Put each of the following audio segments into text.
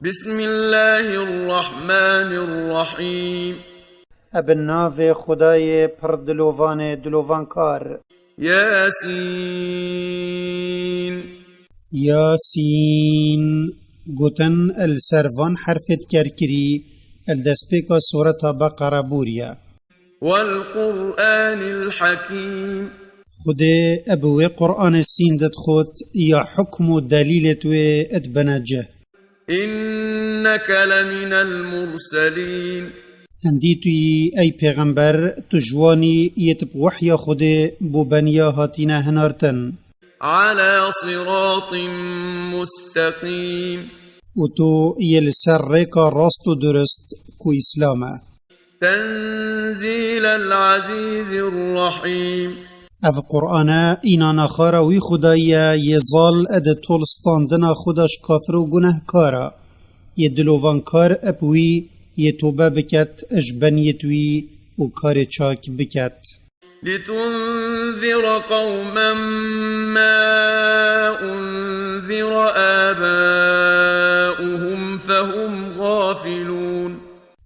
بسم الله الرحمن الرحيم ابن ناو خدای پر دلوان کار. ياسين ياسين گوتن السروان حرفت کرکری الدسپیکا سورة بقرة بوریا. والقرآن الحكيم خده ابوه قرآن السين دد خود یا حکم و دلیلت و ادبنجه. إنك لمن المرسلين هندی توی ای پیغمبر تجوانی یتب وحی خود بو بنیا هاتینا هنارتن على صراط مستقيم و تو یل سر ریکا راست و درست کو اسلامه. تنزيل العزيز الرحيم اف قرآن اینا نخارا وی خدای یزال اد طولستاندنا خودش کافر و گناه کارا یدلوان کار اپوی یتوبه بکت اجبنیتوی و کار چاک بکت. لتنذر قوما ما أنذر آباؤهم فهم غافلون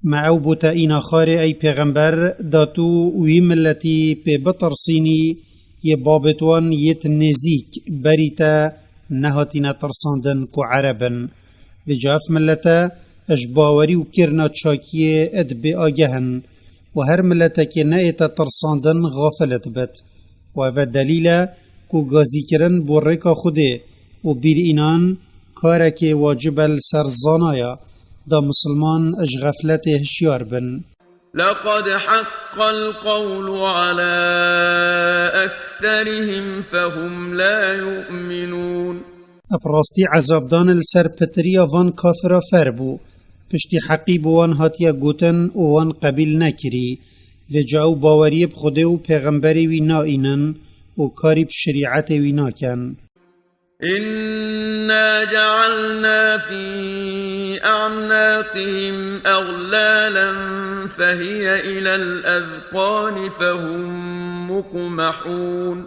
معو بوتا اینا خار ای پیغمبر داتو وی ملتی پی بطرسینی ی بابتوان یت نزیک بریتا نهاتینا ترساندن کو عربن بجاف ملتا اجباوری و کرنا چاکیه اد بی آگهن و هر ملتا که نایتا ترساندن غافلت بد و او دلیل کو گازی کرن بورکا خوده و بیر اینان کارک واجب السرزانایا دا مسلمان اج غفلت هشیار بن. لقد حق القول على أكثرهم فهم لا يؤمنون اپراستی عذابدان السر پتریا وان کافر فربو پشتی حقیب وان هاتیا گوتن و وان قبیل نکری و جاو باوری بخوده و پیغمبری وی نائینن و کاری بشریعت وی ناکن. إنا جعلنا في أعناقهم أغلالا فهي إلى الأذقان فهم مقمحون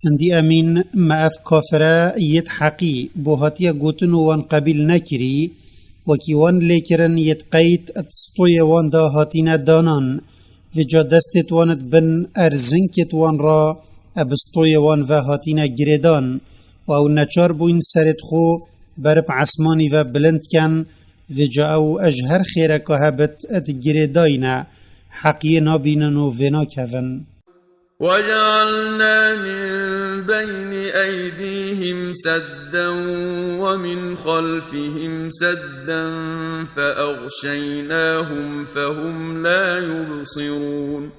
هندی امین ما اف کافره یت حقی بو هاتیا گوتن و وان قبیل نکری وکی وان لیکرن یت قید اتستوی وان دا هاتینا دانان و جا دستت واند بن ارزنکت وان را ابستوی وان و هاتینا گریدان و او نچار بوین سرت خو برب عسمانی و بلند کن و جا او اجهر خیره که هبت ات گریداینا حقی نابینن و ونا کون. وجعلنا من بين أيديهم سدا ومن خلفهم سدا فأغشيناهم فهم لا يبصرون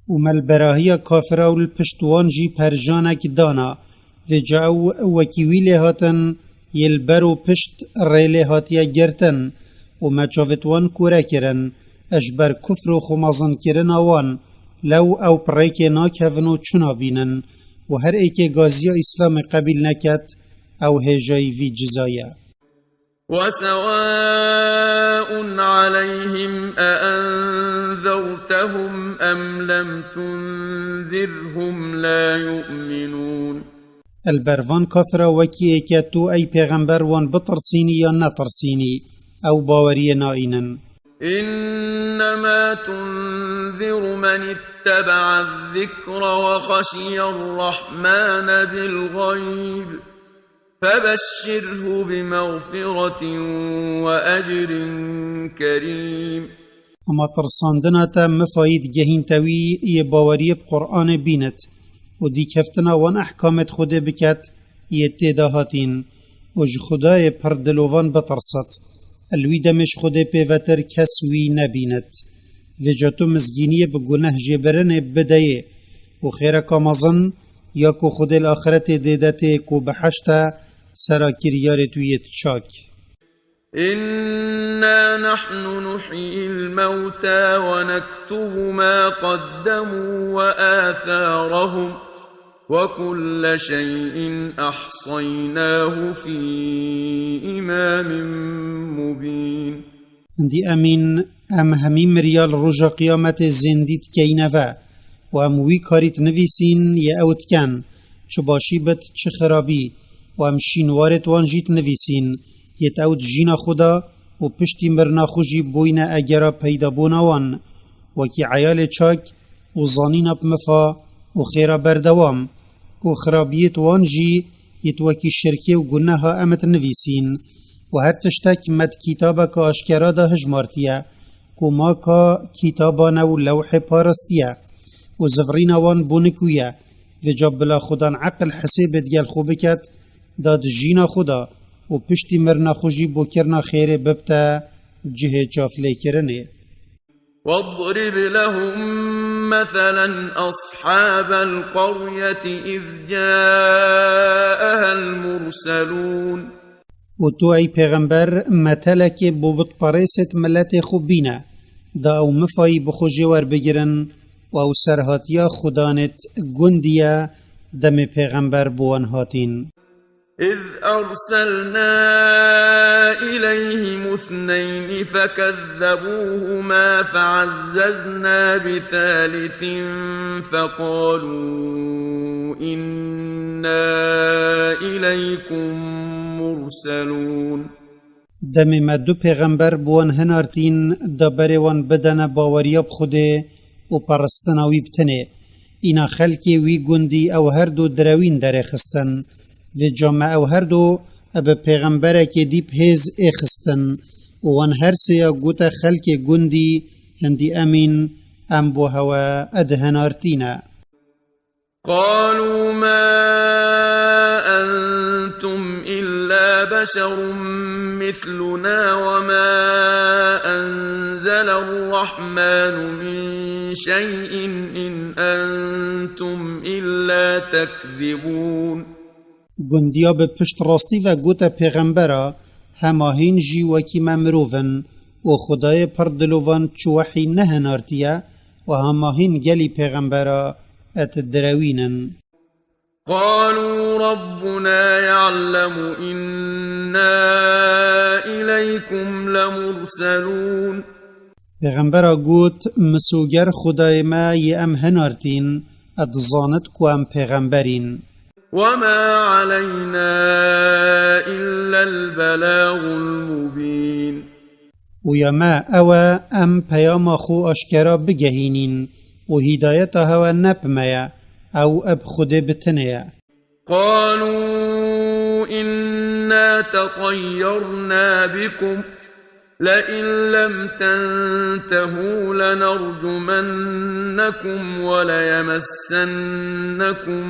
ومل براهی کافره و الپشتوان جی پرجانک دانا و جاو وکیوی هاتن یلبر و پشت ریلی هاتیا گرتن و مچاوتوان کوره کرن اجبر کفر و خمازن کرن آوان لو او پریک ناکهون و چنا بینن و هر ایک گازی اسلام قبیل نکت او هجای وی جزایه. وسواء عليهم أأنذرتهم أم لم تنذرهم لا يؤمنون البروان کافر وکی ایک تو ای پیغمبر وان بترسینی یا نترسینی او باوری نائینن. إنما تنذر من اتبع الذكر وخشي الرحمن بالغيب فبشره بمغفرة وأجر كريم اما ترساندنا تا مفاید گهین تاوی ی باوری بقرآن بینت و دی کفتنا وان احکامت خود بکت ی تیداهاتین و ج خدای پردلوان بترست الوی دمش خود پیوتر کسوی نبیند و جاتو مزگینی بگناه جبرن بدهی و خیر کامازن یا کو خود الاخرت دیدت کو بحشت سرا کریارتویت چاک. إنا نحن نحيي الموتى ونكتب ما قدموا وآثارهم وكل شيء أحصيناه في إمام مبين. دی امین ام همیم ریال رجا قیامت زندید کینوه و ام وی کاریت نویسین یا اوت کن چو باشی بد چه خرابی و ام شینوارت وانجیت نویسین یت اوت جینا خدا و پشتی مرنا خوشی بوین اگرا پیدا بونوان وکی عیال چاک و زانین بمفا و خیرا بردوام و خرابیت وانجی یتوکی شرکی و گناه امت نویسین و هر تشتک مد کتابا که اشکرا دا هجمارتیه و ما که کتابانه و لوح پارستیه و زغرین وان بونکویه و جاب بلا خودان عقل حسیبت گل خوبکت داد جینا خدا و پشتی مرنا خوشی بو کرنا خیره ببتا جه چافلی کرنه. واضرب لهم مثلا أصحاب القرية إذ جاءها المرسلون. و تو ای پیغمبر متلک بو بطپریست ملت خوبینه دا او مفایی بخوشی ور بگیرن و او سرهاتیا خدانت گندیه دم پیغمبر بوان هاتین. إذ أرسلنا إليهم اثنين فكذبوهما فعززنا بثالث فقالوا إنا إليكم مرسلون. دم مدو پیغمبر بوان هنارتین دا بروان بدن باوریاب خوده و پرستناوی بتنه. اینا خلکی وی گندی او هر دو دروین در خستن و جامعه او هر دو اب پیغمبره که دیب هز اخستن و وان هر سیا گوتا خلک گندی هندی امین ام بو هوا ادهنارتینا. قالوا ما أنتم إلا بشر مثلنا وما أنزل الرحمن من شيء إن أنتم إلا تكذبون. گندیا به پشت راستی و گوتا پیغمبرا هماهین جی وکی ممروون و خدای پردلوان چوحی نهنارتیا و هماهین گلی پیغمبرا ات دروینن. قالوا ربنا يعلم إنا إليكم لمرسلون. پیغمبرا گوت مسوگر خدای ما ی ام هنارتین ادزانت کو ام پیغمبرین. وما علينا إلا البلاغ المبين. ويما أوا أم بيام خو أشكرا بجهينين وهدايتها نبميا أو أب خد بتنيا. قالوا إنا تطيرنا بكم لئن لم تنتهوا لنرجمنكم وليمسنكم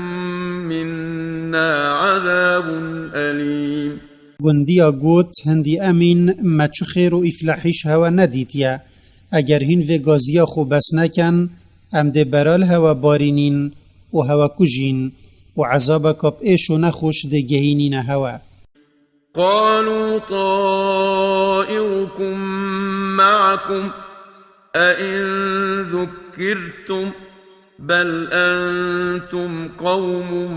منا عذاب أليم. گندیا گوت هندی امین مچ خیر و افلاحیش هوا ندیتیا اگر هین و گازیا خو بس نکن ام ده برال هوا بارینین و هوا کجین و عذاب کب ایش و نخوش ده گهینین هوا. قالوا طائركم معكم أئن ذكرتم بل أنتم قوم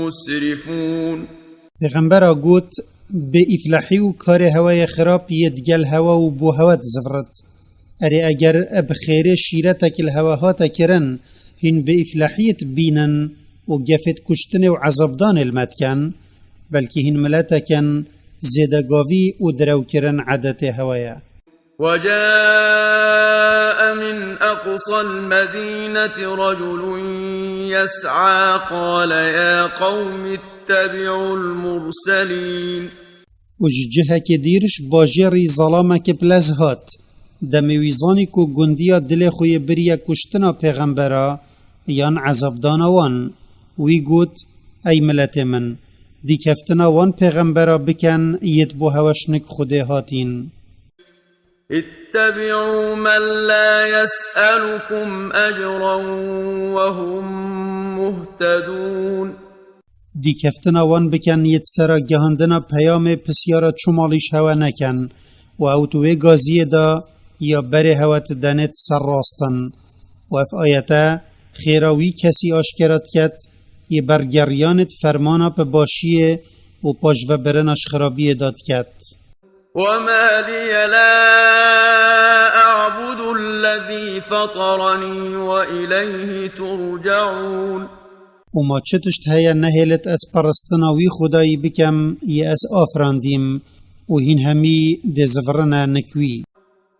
مسرفون. پیغمبر گوت به افلاحی و کار هوای خراب یدگل هوا و بو هوا دزفرت. اره اگر بخیر شیرتک الهواهات کرن هین به افلاحیت بینن و گفت کشتن و عذابدان المتکن بلکه هین ملتکن زیدگاوی و درو کرن عادت هوایا. وجاء من أقصى المدينة رجل يسعى قال يا قوم اتبعوا المرسلين. وجهه که دیرش باجری ظلامه که پلزهات دمیویزانی که گندیا دل خوی بریا کشتنا پیغمبرا یان عذابدانوان وی گوت ای ملت من دی کفتنا وان پیغمبرا بکن ید بو هوشنک خوده هاتین. اتبعوا من لا يسألكم أجرا وهم مهتدون. دی کفتنا وان بکن ید سرا گهاندنا پیام پسیارا چمالیش هوا نکن و اوتوه گازی دا یا بره هوت دنت سر راستن و اف آیتا خیراوی کسی آشکرات کت یه برگریانت فرمانا پا باشیه و پاش و برناش خرابی داد کت. وما لي لا أعبد الذي فطرني وإليه ترجعون. وما چتشت هيا نهلت اس پرستناوی خدایی بکم یه اس آفراندیم و هین همی ده زفرنا نکوی.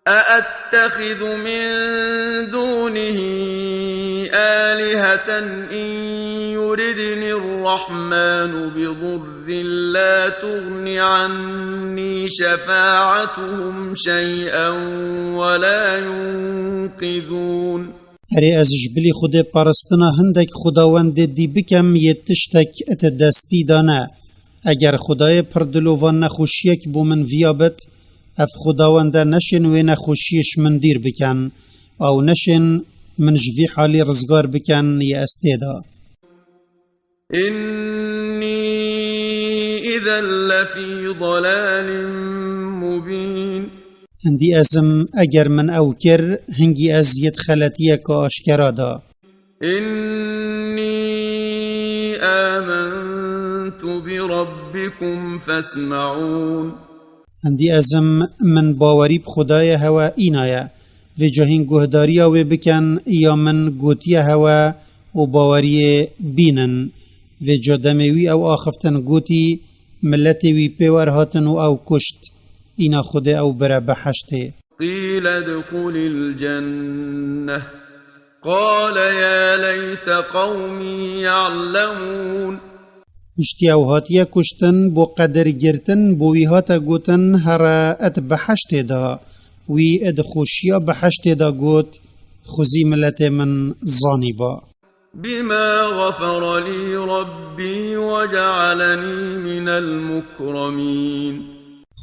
أأتخذ من دونه آلهة إن يردني الرحمن بضر لا تغن عني شفاعتهم شيئا ولا ينقذون. هری از جبلی خود پرستنا هندک خداوند دی بکم یتشتک ات دستی دانه. اگر خدای پردلووان نخوشیک بو من ویابت، اف خداوند نشن و نخوشیش من دیر بکن، او نشن من جوی حالی رزگار بکن یا استیدا. إني إذا لفي ضلال مبين. هندی ازم اگر من او کر هنگی از ید خلطیه که آشکرا دا. إني آمنت بربكم فاسمعون. هندی ازم من باوری بخدای هوا اینایا و جاهین گهداریا و بکن یا من گوتی هوا و باوری بینن و جادموی او آخفتن گوتی ملتوی پیور هاتن و او کشت اینا خود او برا بحشته. قيل ادخل الجنة قال يا ليت قومي يعلمون. مشتی او هاتیه کشتن بو قدر گرتن بو وی هاتا گوتن هر ات بحشته دا وی اد خوشیا بحشته دا گوت خوزی ملت من زانی با. بما غفر لي ربي وجعلني من المكرمين.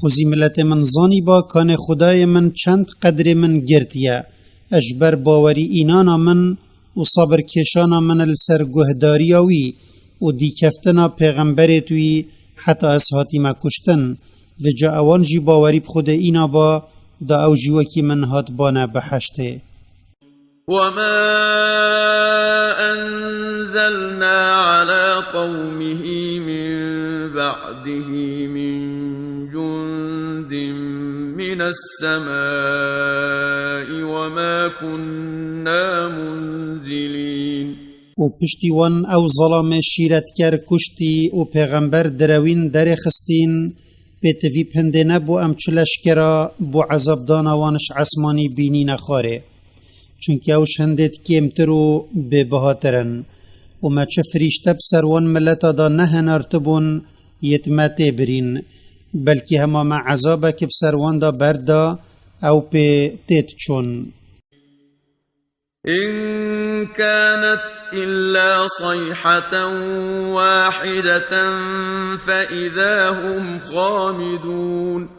خوزی ملت من زانی با کان خدای من چند قدر من گرتیه اجبر باوری اینانا من و صبر کشانا من لسر گهداریاوی و دی کفتنا پیغمبرتوی حتی از هاتیما کشتن و جا اوان جی باوری بخود اینا با دا او جوکی من هات بانا بحشته. وما أنزلنا على قومه من بعده من جند من السماء وما كنا منزلين. و پشتیوان او ظلام شیرت کر کشتی و پیغمبر دروین در خستین پیتوی پنده نبو ام چلش کرا بو عذاب دانوانش عصمانی بینی نخاره چونکه اوش هندید کمتر و ببهاترن و ما چه فریشته بسروان ملتا دا نهن ارتبون یتمته برین بلکه هما ما عذابه که بسروان دا بردا او پی تیت چون. إن كانت إلا صيحة واحدة فإذا هم خامدون.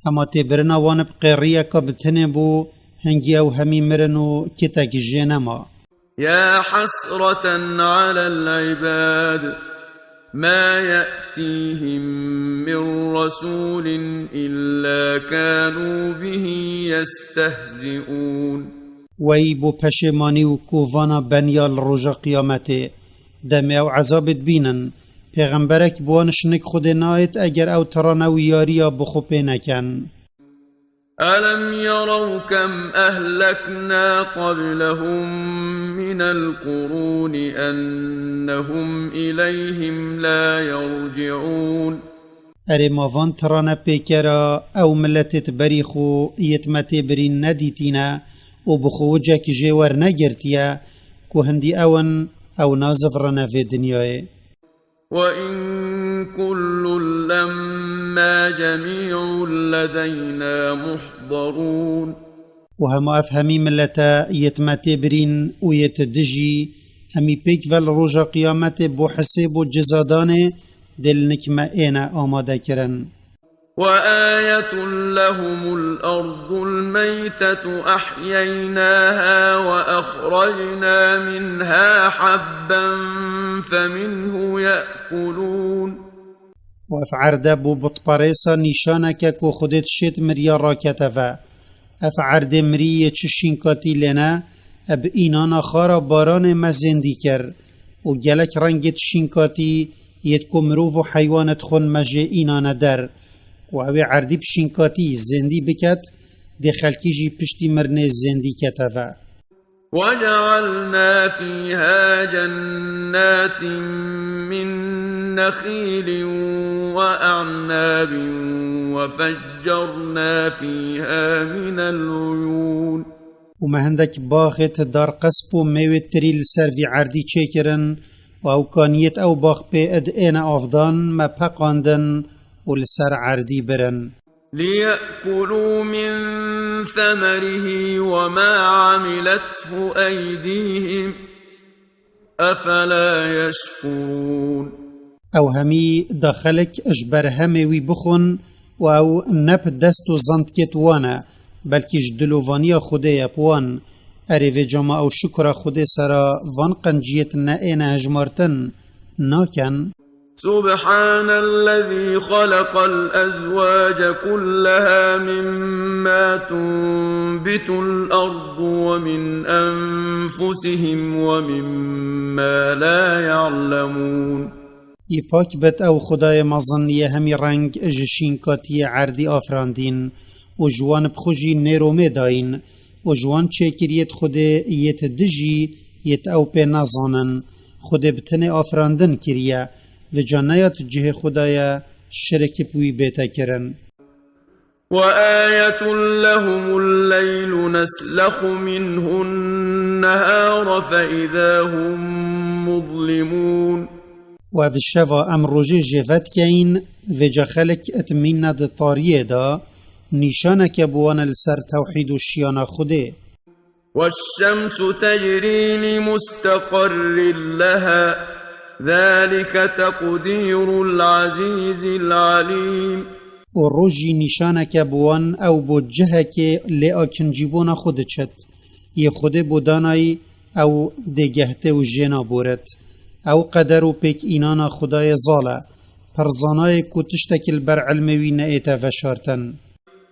اما تبرنا وانب قرية كبتنبو هنگي او همي مرنو كتاك جنما. يا حسرة على العباد ما يأتيهم من رسول إلا كانوا به يستهزئون. وی بو پشمانی و کووانا بنیال رجا قیامته دمی او عذابت بینن پیغمبرک بوانش نک خود نایت اگر او ترانو یاریا بخوپه نکن. ألم يروا كم أهلكنا قبلهم من القرون أنهم إليهم لا يرجعون. اره ماوان ترانه پیکرا او ملتت بریخو یتمته برین ندیتینا و بخوجه که جوار نگرتیا که هندی اون او نازف رنا في دنیای. وإن كل لما جميع لدينا محضرون. وهما أفهمي ملتا يتمتي برين ويتدجي همي بيك والرجا قيامت بو حسيب جزادان دل نكما اينا آماده كرن. وآية لهم الأرض الميتة أحييناها وأخرجنا منها حبا فمنه يأكلون. وأفعر دابو بطباريسا نشانك كو خدت شت مريا راكتفا أفعر دمري چشنكاتي لنا أب إنانا خارا باران مزندي كر وجلك رنگت شنكاتي يتكو مروف و حيوانت خون مجي إنانا در و اوی عردی بشینکاتی زندی بکت دی خلکی جی پشتی مرنه زندی کتفا. وجعلنا فيها جنات من نخيل وأعناب وفجرنا فيها من العيون وما هندك باخت دار قسبو ميوت تريل سرفي عردي چيكرن و كانيت او باخ بي اد اينا افضان ما پاقاندن ولسر عردي برن ليأكلوا من ثمره وما عملته أيديهم أفلا يشكرون او همي داخلك اجبر همي وي بخون و او نب دستو زندكت وانا بلكي جدلووانيا خوديا بوان اريوه جاما او شكرا خودي سرا وان قنجيت نائنا هجمارتن ناكن سبحان الذي خلق الأزواج كلها مما تنبت الأرض ومن أنفسهم ومما لا يعلمون يپاك بت او خدای مظنیه همی رنگ جشین کاتی عردی آفراندین و جوان بخوشی نیرومه داین و جوان چکریت خوده یت دجی یت او پی نزانن خوده بتنه آفراندن کریه و جانیات جه خدای شرک بوی بیتا کرن وآية لهم الليل نسلخ منه النهار فإذا هم مظلمون و بالشفا ام روژه جفت کین و جا خلق اتمین ند طاریه دا نیشانک بوان السر توحید و شیان خوده والشمس تجري لمستقر لها ذلك تقدير العزيز العليم و روژی نیشانک بوان او بو جهه که لئا کنجیبون خود چت یه خوده بودانای او دگهته و جنا بورت او قدر و پیک اینانا خدای زاله پرزانای کتشتکل بر علموی نئیتا وشارتن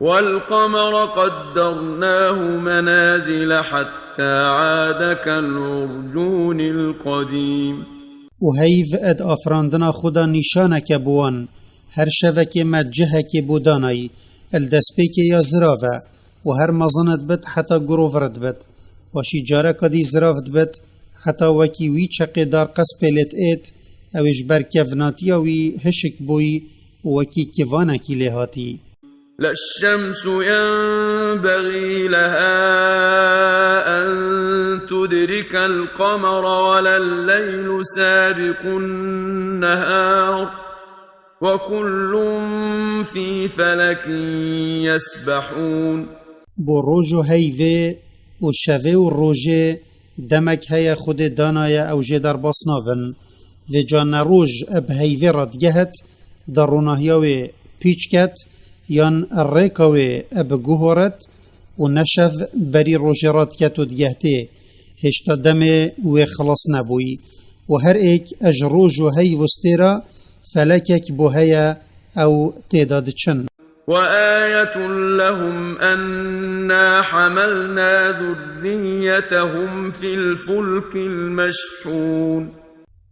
والقمر قدرناه منازل حتى عاد كالعرجون القديم و هیو اد آفراندنا خدا نیشانک بوان هر شوکه مجهک بودانای الدسپیک یا زراوه و هر مزاند بد حتی گروورد بد واشی جاره کدی زرافت بد حتی وکی وی چقی دار قسپلت ایت اوش برکفناتی وی هشک بوی وکی کیوانکی لهاتی لا الشمس ينبغي لها أن تدرك القمر ولا الليل سابق النهار وكل في فلك يسبحون بو روجو هیوه و شوه و روژه دمک هیا خود دانای او جه در باسناون و جان روژ اب هیوه را دگهت در روناهیاوه پیچ کت یان ریکاوه اب گوهرت و نشف بری روژه را دگهت و دگهته هشتا دمه و خلاص نبوی و هر ایک اج روژو هی وستیرا فلکک بو هیا او تعداد چن وآية لهم أنا حملنا ذريتهم في الفلك المشحون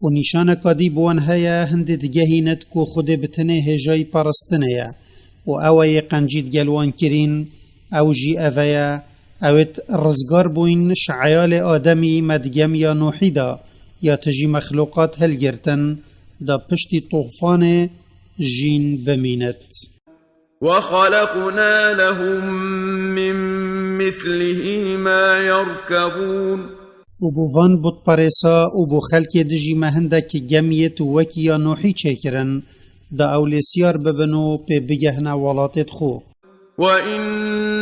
و نیشان کادی بوان هیا هند دگهینت کو خود بتنه هجای پرستنه و اوی قنجید گلوان کرین او جی اویا اویت رزگار بوین شعیال آدمی مدگم یا نوحیدا یا تجی مخلوقات هلگرتن دا پشتی طوفان جین بمینت وخلقنا لهم من مثله ما يركبون و بو وان بود پریسا و بو خلک دجی مهندک گمیت و وکی یا نوحی چکرن دا اولیسیار ببنو پی بگهنا ولاتت خو وإن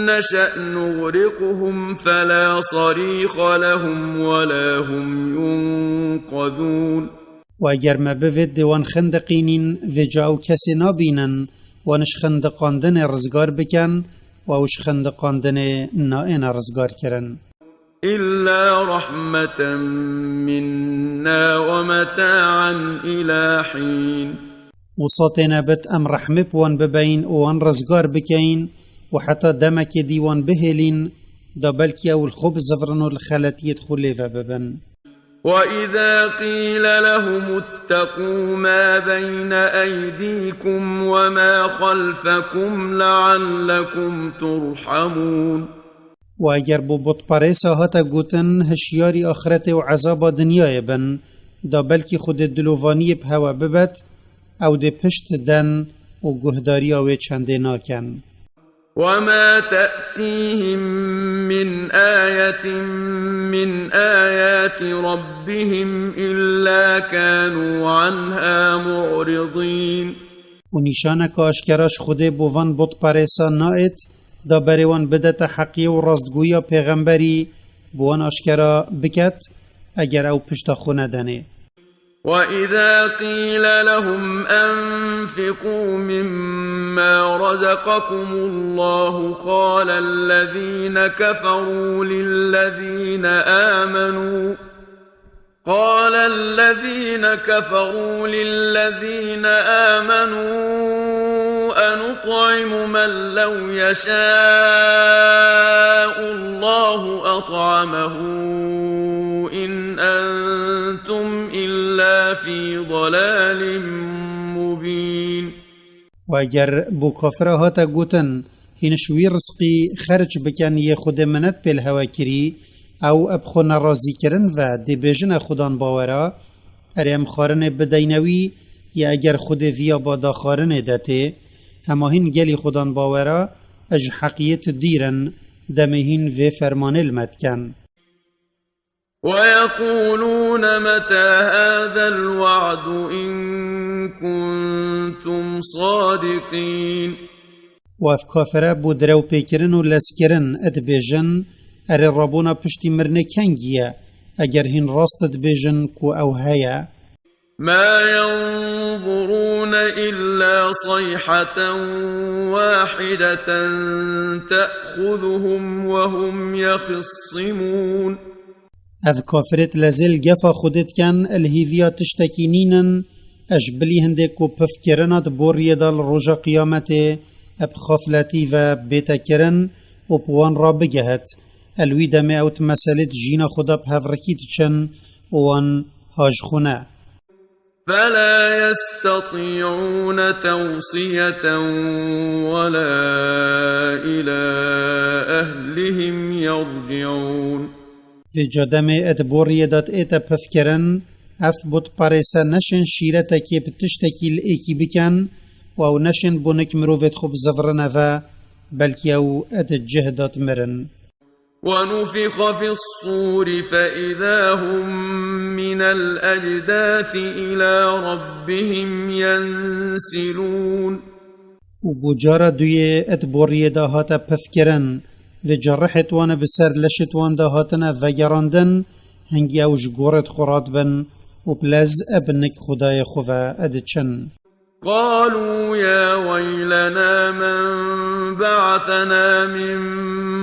نشأ نغرقهم فلا صريخ لهم ولا هم ينقذون و اگر ما بوید دیوان خندقینین و جاو کسی نابینن وانش خندقاندن رزگار بکن و اوش خندقاندن نائن رزگار کرن إلا رحمة منا ومتاعا إلى حين و ساتینا بت ام رحمه بوان ببین وان رزگار بکین و حتی دمک دیوان بهلین دا بلکی او الخب زفرن و الخلطیت خولی و ببن وإذا قيل لهم اتقوا ما بين أيديكم وما خلفكم لعلكم ترحمون و اگر بو بط پریسا هاتا گوتن هشیاری آخرت و عذاب دنیای بن دا بلکی خود دلووانی بهوا ببت او ده پشت دن و گهداری آوه چنده ناکن. وما تأتيهم من آية من آيات ربهم إلا كانوا عنها معرضين. و نیشانک آشکراش خوده بوان بط پریسا نایت دا بریوان بدت حقی و رستگویا پیغمبری بوان آشکرا بکت اگر او پشت خونه دنه. وَإِذَا قِيلَ لَهُمْ أَنفِقُوا مِمَّا رَزَقَكُمُ اللَّهُ قَالَ الَّذِينَ كَفَرُوا لِلَّذِينَ آمَنُوا أَنُطْعِمُ مَن لَّوْ يَشَاءُ اللَّهُ أَطْعَمَهُ إِنْ أَنْتُمْ إِلَّا فِي ضَلَالٍ مُبِينٍ. و اگر بو کافره هاتا گوتن هینشوی رزقی خرج بکن یه خود منت پیل هوا کری او ابخون رازی کرن و دی بیجن خودان باورا اریم خارن بدینوی یا اگر خود ویا بادا خارن داته هماهین گلی خودان باورا اج حقیت دیرن دمهین و فرمان المتکن. وَيَقُولُونَ مَتَى هَذَا الْوَعْدُ إِن كُنتُمْ صَادِقِينَ. و اف کافره بو درو پیکرن و لسکرن اد بیجن اری رابونا پشتی مرنه کنگیه اگر هین راست اد بیجن کو او هیا. ما ينظرون إلا صيحة واحدة تأخذهم وهم يخصمون. اف کافرت لزل گفا خودت کن الهیویا تشتکینینن اجبلی هنده کو پفکرنات بوری دال روژا قیامت اب خافلتی و بیتا کرن و پوان را بگهت الوی دمه اوت مسالت جینا خدا بهفرکیت چن وان هاج خونه. فلا يستطيعون توصية ولا إلى أهلهم يرجعون. في جدم ادبوری دات ایتا پفکرن اف بود پارسا نشن شیرتا که بتشتکی الایکی بکن و او نشن بونک مروفت خوب زفرن و بلکی او اد جهدات مرن. ونفخ في الصور فإذا هم من الأجداث إلى ربهم ينسلون. و بجارة دوی ادبوری دا هاتا پفکرن و جرحت وان بسر لشت وان دا هاتنا و گراندن هنگی او جگورت خورات بن و بلز ابنک خدای خواه ادچن. قالوا يا ويلنا من بعثنا من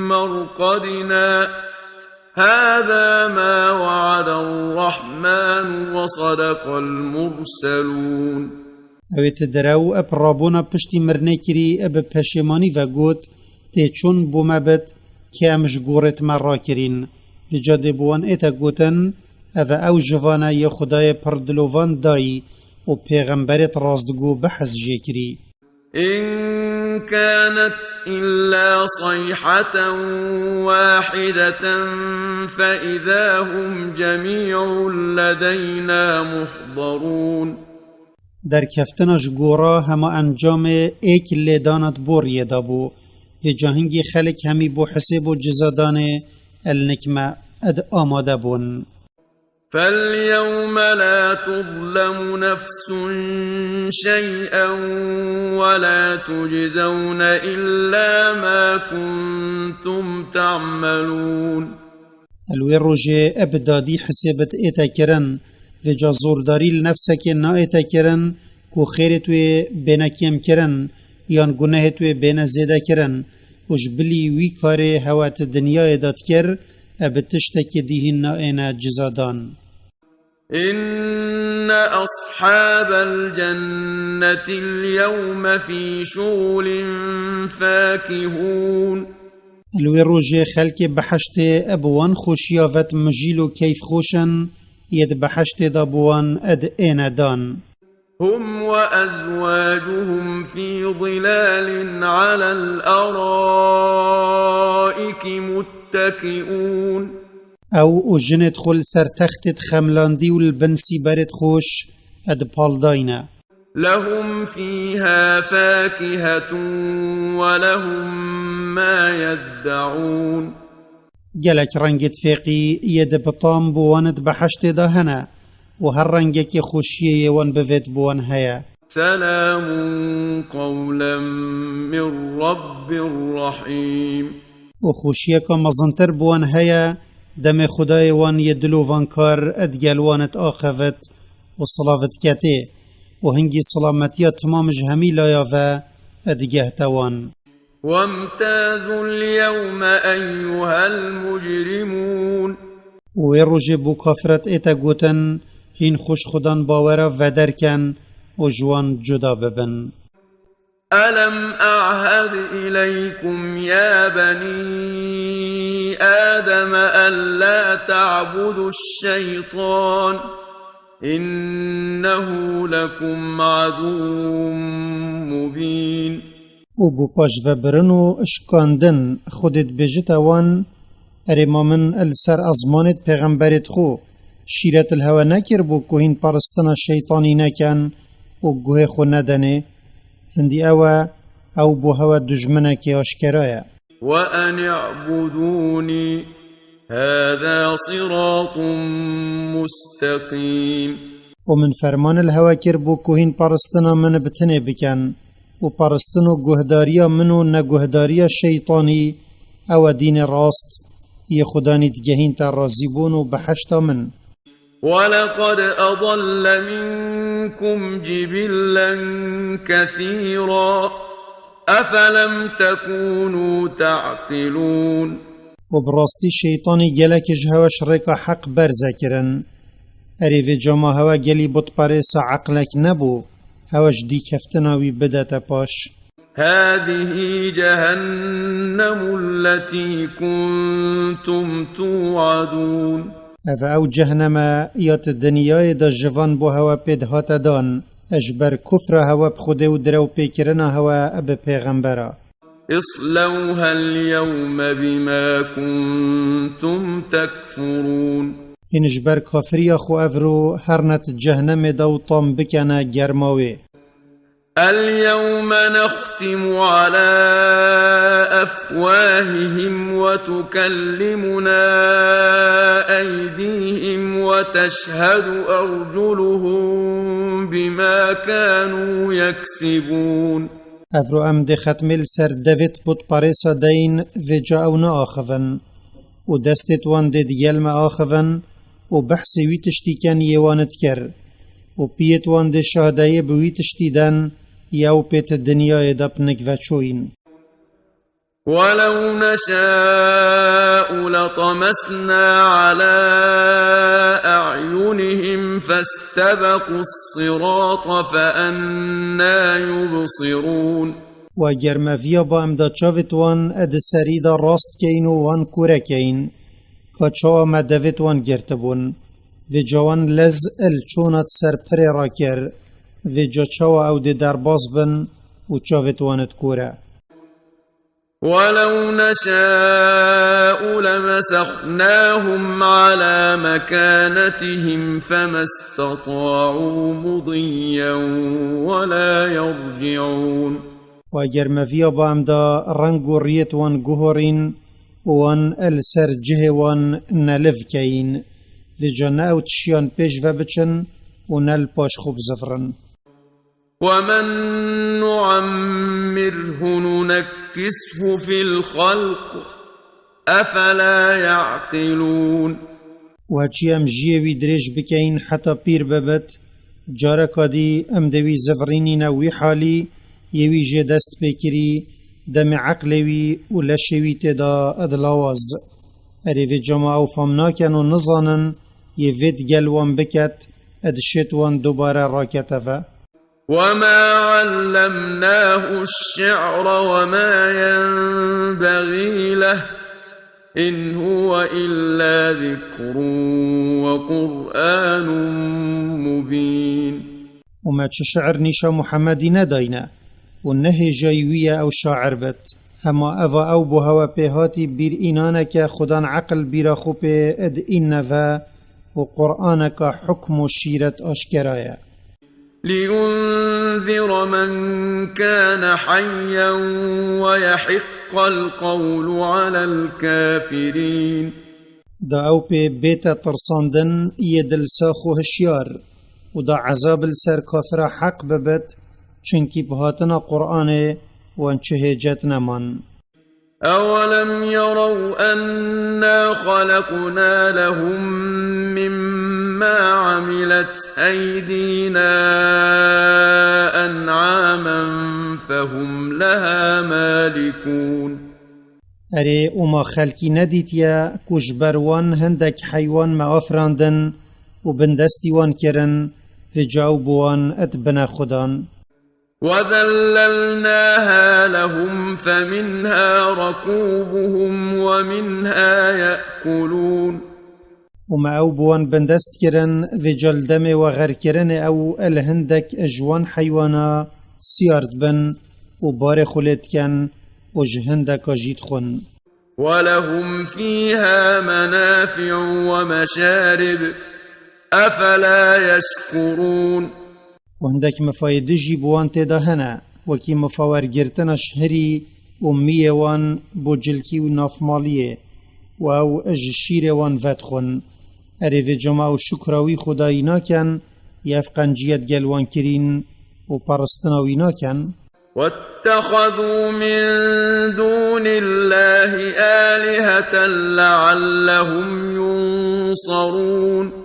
مرقدنا هذا ما وعد الرحمن وصدق المرسلون. اویت دراو اب رابونا پشتی مرنه کری اب پشیمانی و گوت تی چون بومبت که امش گورت مرا کرین لجاده بوان ایتا گوتن او جوانا ی خدای پردلوان دایی و پیغمبرت رازدگو بحث جکری. إن كانت إلا صيحة واحدة فإذا هم جميع لدينا محضرون. در کفتنش گورا هما انجام ایک لیدانت بوری دابو جاهنگی خلق همی بو حساب و جزادان النکمه اد آماده بون. فاليوم لا تظلم نفس شيئا ولا تجزون إلا ما كنتم تعملون. الوی روژه ابدادی حسابت ایتا کرن و جا زورداری لنفسک نا ایتا کرن کو خیرتوی بینا کم کرن یان گناهتوی بینا زیده کرن و جبلی وی کار هوات دنیا داد کر ابتشتک دیهن نا اینا جزادان. إن أصحاب الجنة اليوم في شغل فاكهون. الوی روژه خلق بحشت ابوان خوشیاوت مجیل و کیف خوشن ید بحشت دابوان اد این دان. هم وأزواجهم في ظلال على الأرائك متكئون متكئون او جنت خل سر تختت خملاندي والبنسي برد خوش اد بالداينا لهم فيها فاكهة ولهم ما يدعون جلك رنجت فيقي يد بطام بواند بحشت دهنا وهر رنجك خوشيه وان بفت بوان هيا سلام قولا من رب رحيم وخوشيك مزنتر بوان هيا دم خدای وان يدلو وانكار ادگل وانت آخفت وصلافت كتي وهنگي سلامتيا تمام جهمي لايا ادگه توان وامتازوا اليوم أيها المجرمون ويروج بو كافرت اتا گوتن هين خوش خدان باورا ودركن وجوان جدا ببن ألم أعهد إليكم يا بني آدم ألا تعبدوا الشيطان إنه لكم عدو مبين وبو باش وبرنو اشكاندن خودت بجتا وان ارما من السر ازمانت پیغمبرت خو شیرت الهوا نکر بو کوهین پرستنا الشیطانی نکن و گوه خو ندنه هندی او بو هوا دجمنك اشكرايا وأن اعبدوني هذا صراط مستقيم ومن فرمان الهوا كربو كوهين پرستنا من بتنه بكن و پرستنو گهداريا منو نگهداريا شيطاني او دين راست يخداني تجهين ترازيبون و بحشتا من ولقد أضل منكم جبلا كثيرا أفلم تكونوا تعقلون وبراستي شيطاني جلك جهوش ريكا حق برزكرن اريف جاما هوا جلي بط پاريسا عقلك نبو هواش دي كفتناوي بدأت باش هذه جهنم التي كنتم توعدون او جهنم يات الدنيا دا جوان بو هوا پید هات دان اجبر كفر هوا بخوده و درو پیکرنا هوا اب پیغمبرا اصلوها اليوم بما كنتم تكفرون ان اجبر كافريا خو افرو هرنت جهنم دا طام بكنا جرماوي اليوم نختم على أفواههم وتكلمنا أيديهم وتشهد أرجلهم بما كانوا يكسبون افرو ام دي ختم السر دفت بود پاريسا دين وجاونا آخفن و دستت وان دي ديالم آخفن و بحثي ويتشتي كان يوانت كر و بيت وان دي شهدايا بويتشتي دن ياو بيت الدنيا يدبنك وچوين ولو نشاء لطمسنا على أعينهم فاستبقوا الصراط فأنا يبصرون واگر مفيا با امدا چاوت وان اد سريدا راست كين وان كورا كين كا چاوا مدوت وان گرتبون و جوان لز الچونت سر پره را کر و جا چاوا او دی درباز بن و چاوت وانت کورا ولو نشاء لمسخناهم على مكانتهم فما استطاعوا مضيا ولا يرجعون واگر مفيا با امدا رنگ و ریت وان گوهرین وان السر جه وان نلف كين و جا ناو تشيان پیش و بچن و نل پاش خوب زفرن ومن نعمره ننكسه في الخلق أفلا يعقلون وهچی ام جیوی دریج بکین حتی پیر ببت جارکا دی ام دوی زفرینی نوی حالی یوی جه دست بکری دم عقلوی و لشوی تدا ادلاواز اری جمع او فامناکن و نزانن یوید گلوان بکت ادشت وان دوباره راکتفه وما علمناه الشعر وما ينبغي له إن هو إلا ذكر وقرآن مبين وما شعر نيشا محمدي نداينا والنهي جايوية أو شاعر بت هما أفا أو بهوا بهاتي بير إنانك خدان عقل بيرا خوب اد إنفا وقرآنك حكم الشيرة أشكرايا لينذر من كان حيا ويحق القول على الكافرين دا أو بيتا ترساندن يدل ساخو هشيار ودا عذاب السر كافر حق ببت چنكي بهاتنا قرآن وانچه جتنا من أولم يروا أنا خلقنا لهم مما عملت أيدينا أنعاما فهم لها مالكون أري وما خلقي نديت يا كجبروان هندك حيوان ما أفراندن وبندستيوان كرن في جاوبوان أتبنا خدان وذللناها لهم فمنها ركوبهم ومنها يأكلون وما أوبوان بندست كرن في جلدم وغر كرن أو الهندك أجوان حيوانا سيارت بن وبار خلت كان وجهندك جيت خن ولهم فيها منافع ومشارب أفلا يشكرون وهندك مفايدجي بوان تدهنا وكي مفاور گرتنش هري أمية وان بوجلكي ونافمالية واو اجشير وان فتخن اريف جماع شكراوي خداينا كان يفقن جيت جلوان كرين وپرستناوينا كان واتخذوا من دون الله آلهة لعلهم ينصرون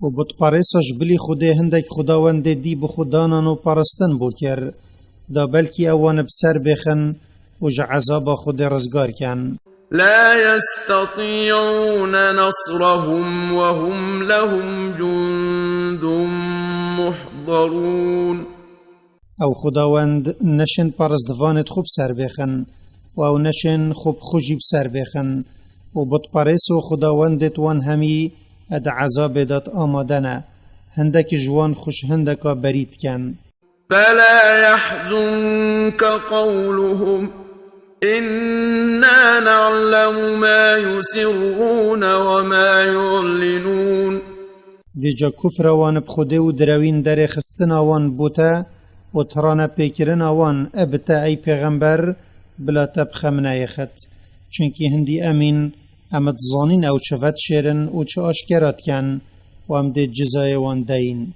وبتپارسش بلی خده هندک خداوند دی بخدانان و پرستن بکر دا بلکی اوان بسر بخن و عذاب خود رزگار کن لا يستطيعون نصرهم وهم لهم جند محضرون او خداوند نشن پرستوانت خوب سر بخن و او نشن خوب خوشی بسر بخن و بتپارس و خداوندت وان همی اد عذاب دات آمادنا هندك جوان خوش هندك بريد كان فلا يحزنك قولهم إنا نعلم ما يسرون وما يعلنون ديجا كفر وان بخده و دروين در خستنا وان بوتا و ترانا پیکرنا وان ابتا اي پیغمبر بلا تبخمنا يخت چونكي هندي امين امد زانين او شفت شيرن او چه اشكرات كان وام دي جزاي وان دين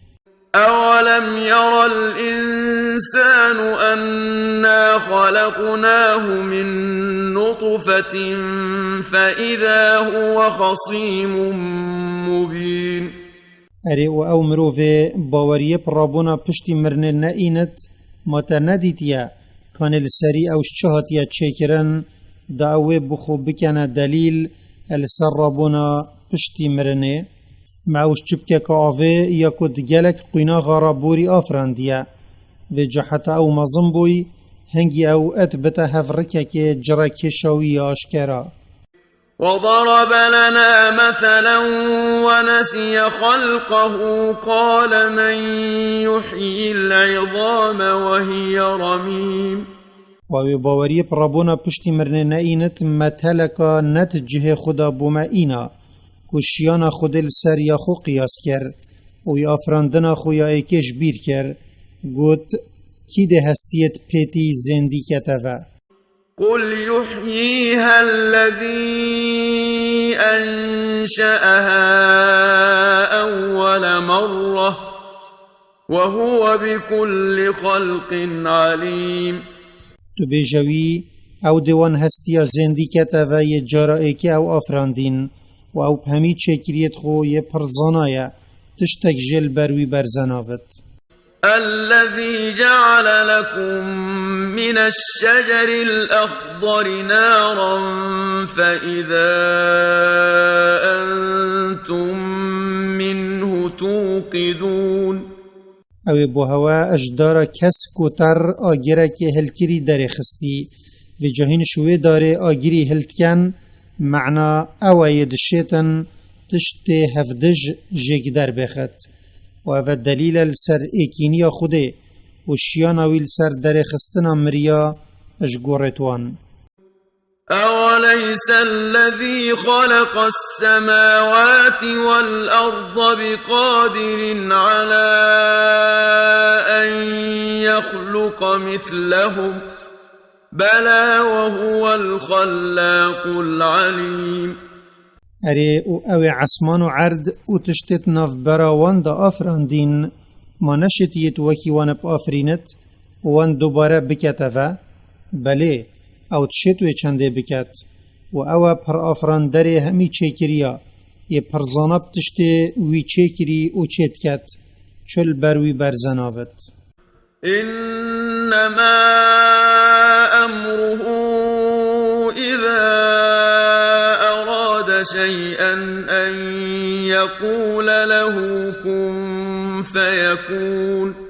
أولم يرى الإنسان أنا خلقناه من نطفة فإذا هو خصيم مبين اري او مروفي باوريه برابونا پشتی مرنه نئينت ماتا نديتيا كان السري او شهاتيا تشيكرن دعوه بخو بكنا دليل السرابونا پشتی مرنه معوش چبكه كعوه يكو دگلك قينا غرابوري آفرانديا و جحتا او مظنبوي هنگي او اتبتا هفركه كي جركي شوي آشكرا وضرب لنا مثلا ونسي خلقه قال من يحيي العظام وهي رميم و باوری پرابونا پشتی مرنه نئینت متهلکا نتجه خدا بومئینا کشیانا خود السر یا خو قیاس کر و یا افراندنا خو یا ایکش بیر کر گوت کی ده هستیت پیتی زندی کتوه قل يحييها الذي أنشأها أول مرة وهو بكل خلق عليم تو بیجوی او دوان هستیا زندی کتوه یه جارائه که او افراندین و او همی چکریت خو یه پرزانایه تشتک جل بروی برزناوت الذي جعل لكم من الشجر الأخضر نارا فإذا أنتم منه توقدون او بو هوا اجدار کس کوتر آگره که هلکری در خستی و جهین شوی داره آگری هلتکن معنا او یدشیتن تشت هفدج جگ در بخد و او دلیل السر ایکینی خوده و شیاناوی السر در خستنا مریا اجگورتوان أوليس الذي خلق السماوات والأرض بقادر على أن يخلق مثلهم بلى وهو الخلاق العليم اره او عسمان و عرد و تشتت ناف براوان دا آفراندین ما نشتیت وکی وانب آفرینت وان دوباره بکتفه بله او تشتوی چنده بکت و او پر آفراندره همی چیکریا یه پرزانب تشته وی چیکری و چیت کت چل بروی برزناوت إنما أمره إذا أراد شيئا أن يقول له كن فيكون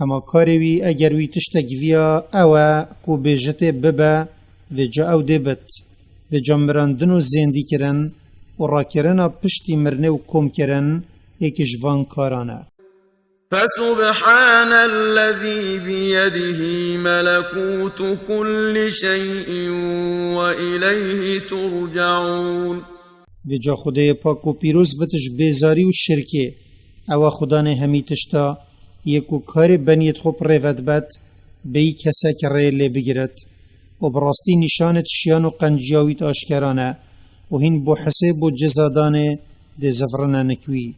اما کاروی اگر وی تشتک ویا او کو بیجته ببا و جا او دبت و جا مراندن و زیندی کرن و را کرن پشتی مرنه و کم کرن یکیش وان کارانه فسبحان الذي بيده ملكوت كل شيء وإليه ترجعون و جا خدای پاک و پیروز بتش بیزاری و شرکه او خدا نه همی تشتا یکو کار بنیت خوب ریود بد بی کسا که ریله بگیرد و براستی نشانت شیان و قنجیاویت آشکرانه و هین بو حساب و جزادانه ده زفرنا نکوی